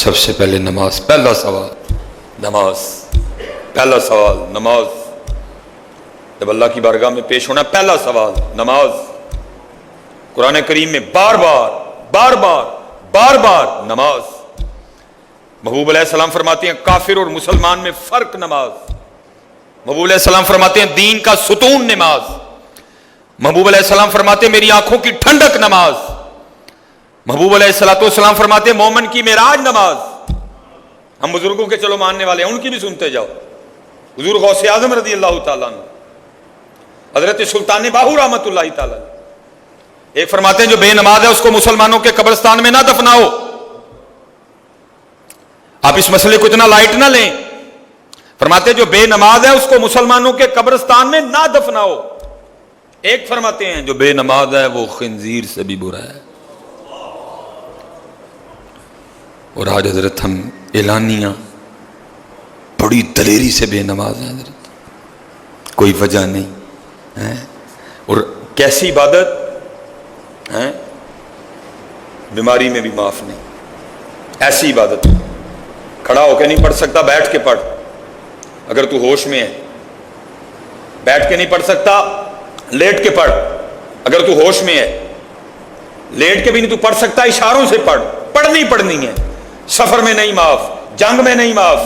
سب سے پہلے نماز، پہلا سوال نماز، پہلا سوال نماز. جب اللہ کی بارگاہ میں پیش ہونا پہلا سوال نماز. قرآن کریم میں بار بار بار بار بار بار نماز. محبوب علیہ السلام فرماتے ہیں کافر اور مسلمان میں فرق نماز. محبوب علیہ السلام فرماتے ہیں دین کا ستون نماز. محبوب علیہ السلام فرماتے ہیں میری آنکھوں کی ٹھنڈک نماز. محبوب علیہ السلام فرماتے ہیں مومن کی معراج نماز. ہم بزرگوں کے چلو ماننے والے ہیں، ان کی بھی سنتے جاؤ. حضور غوث اعظم رضی اللہ تعالیٰ عنہ، حضرت سلطان باہو رحمۃ اللہ تعالیٰ، ایک فرماتے ہیں جو بے نماز ہے اس کو مسلمانوں کے قبرستان میں نہ دفناؤ. آپ اس مسئلے کو اتنا لائٹ نہ لیں. فرماتے ہیں جو بے نماز ہے اس کو مسلمانوں کے قبرستان میں نہ دفناؤ. ایک فرماتے ہیں جو بے نماز ہے وہ خنزیر سے بھی برا ہے. اور آج حضرت ہم اعلانیہ بڑی دلیری سے بے نماز ہیں حضرت، کوئی وجہ نہیں ہے. اور کیسی عبادت ہے، بیماری میں بھی معاف نہیں. ایسی عبادت کھڑا ہو کے نہیں پڑھ سکتا، بیٹھ کے پڑھ. اگر تو ہوش میں ہے بیٹھ کے نہیں پڑھ سکتا، لیٹ کے پڑھ. اگر تو ہوش میں ہے لیٹ کے بھی نہیں تو پڑھ سکتا، اشاروں سے پڑھ. پڑھنی ہے. سفر میں نہیں معاف، جنگ میں نہیں معاف.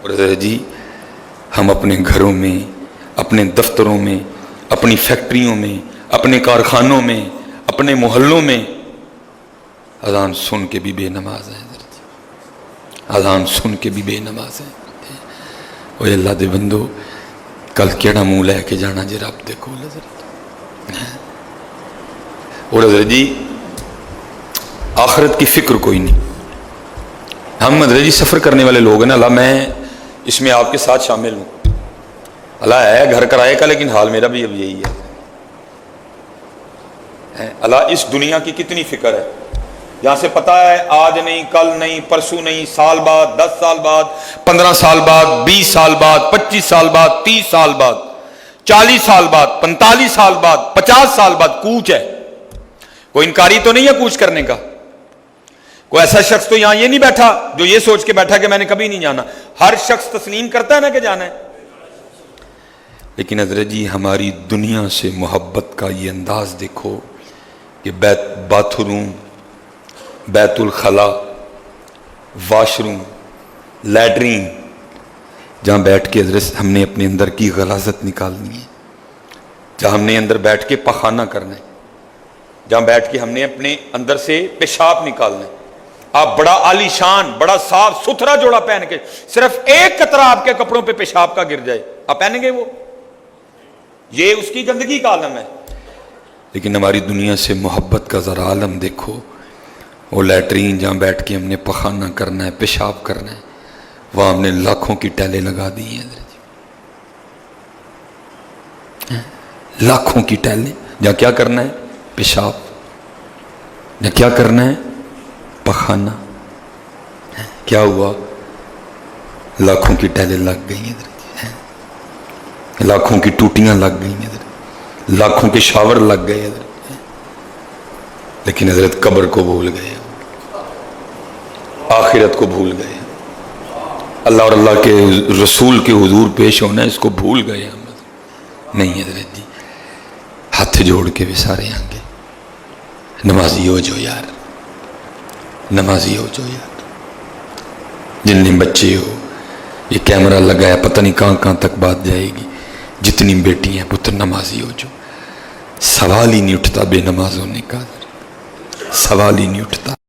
اور جی ہم اپنے گھروں میں، اپنے دفتروں میں، اپنی فیکٹریوں میں، اپنے کارخانوں میں، اپنے محلوں میں اذان سن کے بھی بے نماز ہیں. اذان سن کے بھی بے نماز ہیں. اوہ اللہ دے بندو، کل کیڑا منہ لے کے جانا جی رب دے کول حضرت. اور حضرت جی آخرت کی فکر کوئی نہیں. ہم حضرت جی سفر کرنے والے لوگ ہیں نا. اللہ میں اس میں آپ کے ساتھ شامل ہوں. اللہ ہے گھر کرائے کا، لیکن حال میرا بھی اب یہی ہے. اللہ اس دنیا کی کتنی فکر ہے. یہاں سے پتا ہے آج نہیں، کل نہیں، پرسوں نہیں، سال بعد، 10 سال بعد، 15 سال بعد، 20 سال بعد، 25 سال بعد، 30 سال بعد، 40 سال بعد، 45 سال بعد، 50 سال بعد کوچ ہے. کوئی انکاری تو نہیں ہے کوچ کرنے کا. کوئی ایسا شخص تو یہاں یہ نہیں بیٹھا جو یہ سوچ کے بیٹھا کہ میں نے کبھی نہیں جانا. ہر شخص تسلیم کرتا ہے نا کہ جانا ہے. لیکن حضرت جی ہماری دنیا سے محبت کا یہ انداز دیکھو کہ باتھ روم، بیت الخلا، واش روم، لیٹرین، جہاں بیٹھ کے حضرت ہم نے اپنے اندر کی غلاظت نکالنی ہے، جہاں ہم نے اندر بیٹھ کے پخانہ کرنا ہے، جہاں بیٹھ کے ہم نے اپنے اندر سے پیشاب نکالنا ہے. آپ بڑا عالی شان، بڑا صاف ستھرا جوڑا پہن کے صرف ایک قطرہ آپ کے کپڑوں پہ پیشاب کا گر جائے، آپ پہنیں گے وہ؟ یہ اس کی گندگی کا عالم ہے. لیکن ہماری دنیا سے محبت کا ذرا عالم دیکھو. وہ لیٹرین جہاں بیٹھ کے ہم نے پخانہ کرنا ہے، پیشاب کرنا ہے، وہاں ہم نے لاکھوں کی ٹیلیں لگا دی ہیں. لاکھوں کی ٹیلیں جہاں کیا کرنا ہے؟ پیشاب. جہاں کیا کرنا ہے؟ پخانہ. کیا ہوا؟ لاکھوں کی ٹیلیں لگ گئی ہیں، لاکھوں کی ٹوٹیاں لگ گئی ہیں، لاکھوں کے شاور لگ گئے حضرت. لیکن حضرت قبر کو بھول گئے، آخرت کو بھول گئے، اللہ اور اللہ کے رسول کے حضور پیش ہونا ہے اس کو بھول گئے ہم. نہیں حضرت جی ہاتھ جوڑ کے بھی سارے آنگے نمازی ہو جو یار، نمازی ہو جو یار. جتنے بچے ہو یہ کیمرہ لگایا پتہ نہیں کہاں کہاں تک بات جائے گی. جتنی بیٹی ہیں پتر نمازی ہو جو. سوال ہی نہیں اٹھتا بے نماز ہونے کا، سوال ہی نہیں اٹھتا.